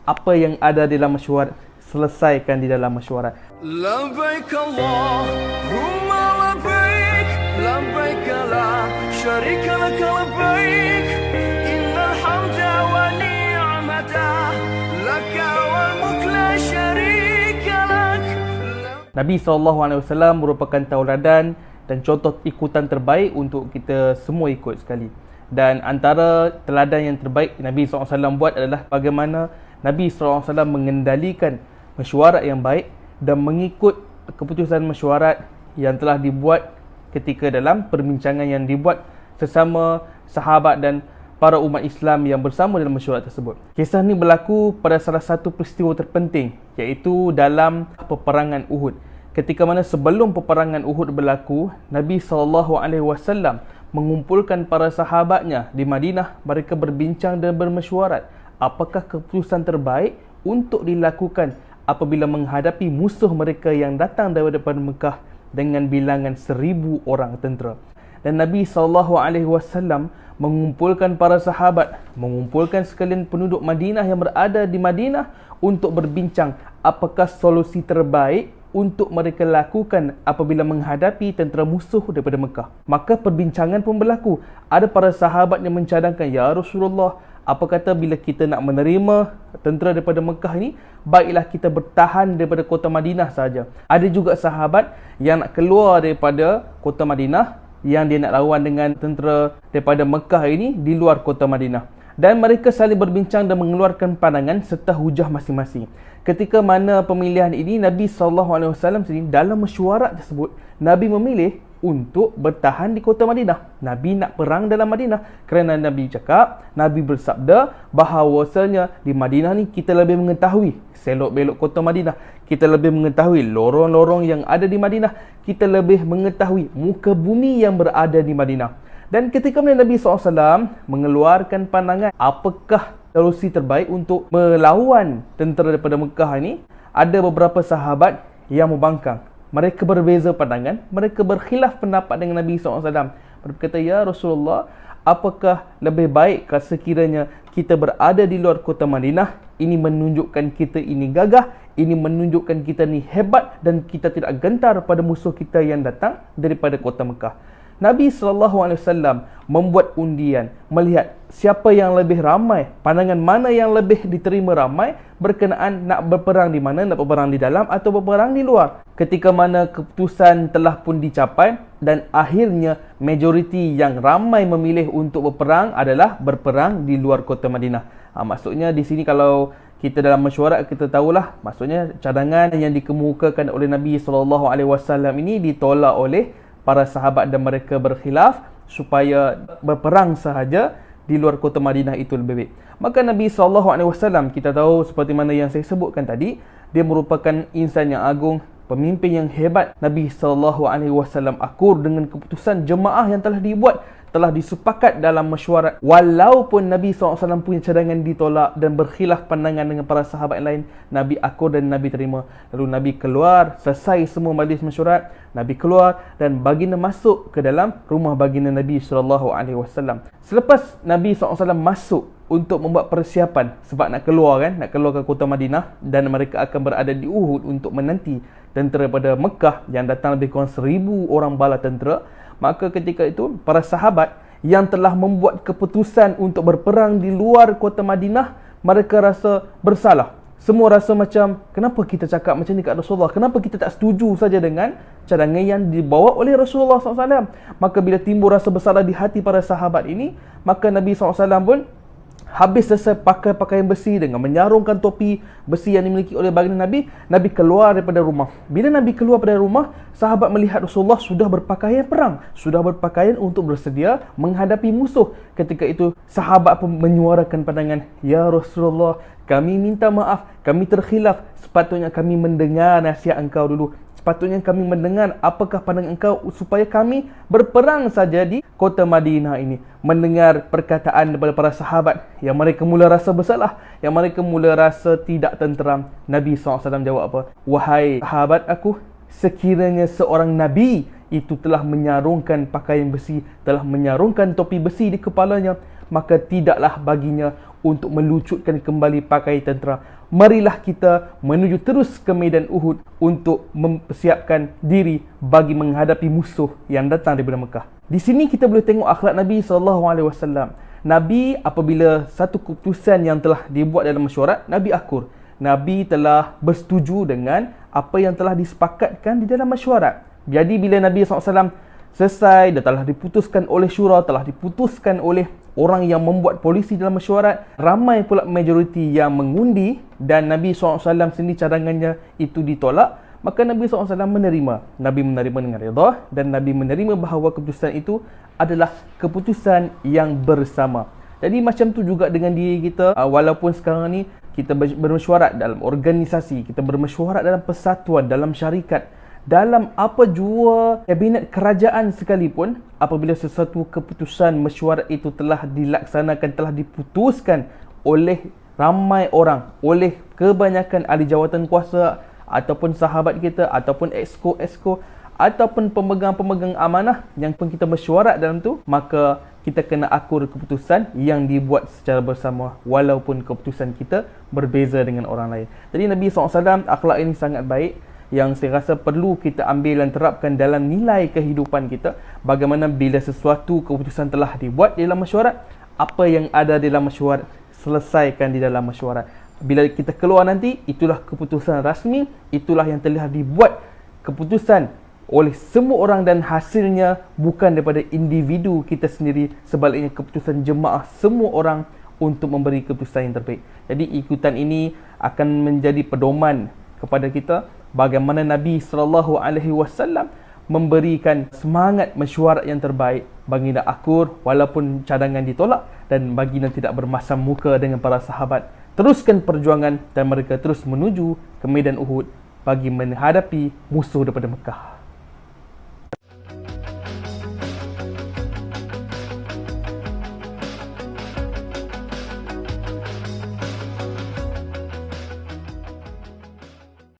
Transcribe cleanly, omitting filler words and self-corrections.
Apa yang ada di dalam mesyuarat, selesaikan di dalam mesyuarat. Labbaik Allahumma labbaik, labbaik la syarika lak labbaik, innal hamda wa ni'mata laka wal mulk la syarika lak. Nabi SAW merupakan tauladan dan contoh ikutan terbaik untuk kita semua ikut sekali. Dan antara teladan yang terbaik Nabi SAW buat adalah bagaimana Nabi SAW mengendalikan mesyuarat yang baik dan mengikut keputusan mesyuarat yang telah dibuat ketika dalam perbincangan yang dibuat sesama sahabat dan para umat Islam yang bersama dalam mesyuarat tersebut. Kisah ini berlaku pada salah satu peristiwa terpenting, iaitu dalam peperangan Uhud. Ketika mana sebelum peperangan Uhud berlaku, Nabi SAW mengumpulkan para sahabatnya di Madinah. Mereka berbincang dan bermesyuarat apakah keputusan terbaik untuk dilakukan apabila menghadapi musuh mereka yang datang daripada Mekah dengan bilangan 1000 orang tentera. Dan Nabi SAW mengumpulkan para sahabat, mengumpulkan sekalian penduduk Madinah yang berada di Madinah untuk berbincang apakah solusi terbaik untuk mereka lakukan apabila menghadapi tentera musuh daripada Mekah. Maka perbincangan pun berlaku. Ada para sahabat yang mencadangkan, "Ya Rasulullah, apa kata bila kita nak menerima tentera daripada Mekah ni, baiklah kita bertahan daripada kota Madinah saja." Ada juga sahabat yang nak keluar daripada kota Madinah, yang dia nak lawan dengan tentera daripada Mekah ini di luar kota Madinah. Dan mereka saling berbincang dan mengeluarkan pandangan serta hujah masing-masing. Ketika mana pemilihan ini, Nabi SAW sendiri dalam mesyuarat tersebut, Nabi memilih untuk bertahan di kota Madinah. Nabi nak perang dalam Madinah kerana Nabi cakap, Nabi bersabda bahawasanya di Madinah ni kita lebih mengetahui selok-belok kota Madinah, kita lebih mengetahui lorong-lorong yang ada di Madinah, kita lebih mengetahui muka bumi yang berada di Madinah. Dan ketika Nabi SAW mengeluarkan pandangan apakah solusi terbaik untuk melawan tentera daripada Mekah ini, ada beberapa sahabat yang membangkang. Mereka berbeza pandangan, mereka berkhilaf pendapat dengan Nabi SAW. Mereka berkata, "Ya Rasulullah, apakah lebih baik sekiranya kita berada di luar kota Madinah? Ini menunjukkan kita ini gagah, ini menunjukkan kita ni hebat dan kita tidak gentar pada musuh kita yang datang daripada kota Mekah." Nabi SAW membuat undian melihat siapa yang lebih ramai, pandangan mana yang lebih diterima ramai berkenaan nak berperang di mana, nak berperang di dalam atau berperang di luar. Ketika mana keputusan telah pun dicapai dan akhirnya majoriti yang ramai memilih untuk berperang adalah berperang di luar kota Madinah. Maksudnya di sini kalau kita dalam mesyuarat kita tahulah, maksudnya cadangan yang dikemukakan oleh Nabi SAW ini ditolak oleh para sahabat dan mereka berkhilaf supaya berperang sahaja di luar kota Madinah itu lebih baik. Maka Nabi SAW, kita tahu seperti mana yang saya sebutkan tadi, dia merupakan insan yang agung, pemimpin yang hebat. Nabi SAW akur dengan keputusan jemaah yang telah dibuat, telah disepakat dalam mesyuarat. Walaupun Nabi SAW punya cadangan ditolak dan berkhilaf pandangan dengan para sahabat yang lain, Nabi akur dan Nabi terima. Lalu Nabi keluar, selesai semua majlis mesyuarat, Nabi keluar dan baginda masuk ke dalam rumah baginda Nabi SAW. Selepas Nabi SAW masuk untuk membuat persiapan sebab nak keluar kan, nak keluar ke kota Madinah dan mereka akan berada di Uhud untuk menanti tentera daripada Mekah yang datang lebih kurang 1000 orang bala tentera. Maka ketika itu, para sahabat yang telah membuat keputusan untuk berperang di luar kota Madinah, mereka rasa bersalah. Semua rasa macam, kenapa kita cakap macam ni kat Rasulullah? Kenapa kita tak setuju saja dengan cadangan yang dibawa oleh Rasulullah SAW? Maka bila timbul rasa bersalah di hati para sahabat ini, maka Nabi SAW pun habis selesai pakai pakaian besi dengan menyarungkan topi besi yang dimiliki oleh baginda Nabi, Nabi keluar daripada rumah. Bila Nabi keluar daripada rumah, sahabat melihat Rasulullah sudah berpakaian perang, sudah berpakaian untuk bersedia menghadapi musuh. Ketika itu, sahabat pun menyuarakan pandangan, "Ya Rasulullah, kami minta maaf, kami terkhilaf. Sepatutnya kami mendengar nasihat engkau dulu. Sepatutnya kami mendengar apakah pandangan engkau supaya kami berperang saja di kota Madinah ini." Mendengar perkataan daripada para sahabat yang mereka mula rasa bersalah, yang mereka mula rasa tidak tenteram, Nabi SAW jawab apa? "Wahai sahabat aku, sekiranya seorang Nabi itu telah menyarungkan pakaian besi, telah menyarungkan topi besi di kepalanya, maka tidaklah baginya untuk melucutkan kembali pakai tentera. Marilah kita menuju terus ke medan Uhud untuk mempersiapkan diri bagi menghadapi musuh yang datang daripada Mekah. Di sini kita boleh tengok akhlak Nabi SAW. Nabi apabila satu keputusan yang telah dibuat dalam mesyuarat, Nabi akur. Nabi telah bersetuju dengan apa yang telah disepakatkan di dalam mesyuarat. Jadi bila Nabi SAW selesai dan telah diputuskan oleh syura, telah diputuskan oleh orang yang membuat polisi dalam mesyuarat, ramai pula majoriti yang mengundi dan Nabi SAW sendiri cadangannya itu ditolak, maka Nabi SAW menerima. Nabi menerima dengan redha dan Nabi menerima bahawa keputusan itu adalah keputusan yang bersama. Jadi macam tu juga dengan diri kita, walaupun sekarang ni kita bermesyuarat dalam organisasi, kita bermesyuarat dalam persatuan, dalam syarikat, dalam apa jua kabinet kerajaan sekalipun, apabila sesuatu keputusan mesyuarat itu telah dilaksanakan, telah diputuskan oleh ramai orang, oleh kebanyakan ahli jawatan kuasa ataupun sahabat kita ataupun exco ataupun pemegang-pemegang amanah yang pun kita mesyuarat dalam tu, maka kita kena akur keputusan yang dibuat secara bersama walaupun keputusan kita berbeza dengan orang lain. Jadi Nabi SAW akhlak ini sangat baik yang saya rasa perlu kita ambil dan terapkan dalam nilai kehidupan kita. Bagaimana bila sesuatu keputusan telah dibuat dalam mesyuarat, apa yang ada dalam mesyuarat selesaikan di dalam mesyuarat. Bila kita keluar nanti, itulah keputusan rasmi, itulah yang telah dibuat keputusan oleh semua orang dan hasilnya bukan daripada individu kita sendiri, sebaliknya keputusan jemaah semua orang untuk memberi keputusan yang terbaik. Jadi ikutan ini akan menjadi pedoman kepada kita bagaimana Nabi SAW memberikan semangat mesyuarat yang terbaik, baginda akur walaupun cadangan ditolak dan baginda tidak bermasam muka dengan para sahabat. Teruskan perjuangan dan mereka terus menuju ke medan Uhud bagi menghadapi musuh daripada Mekah.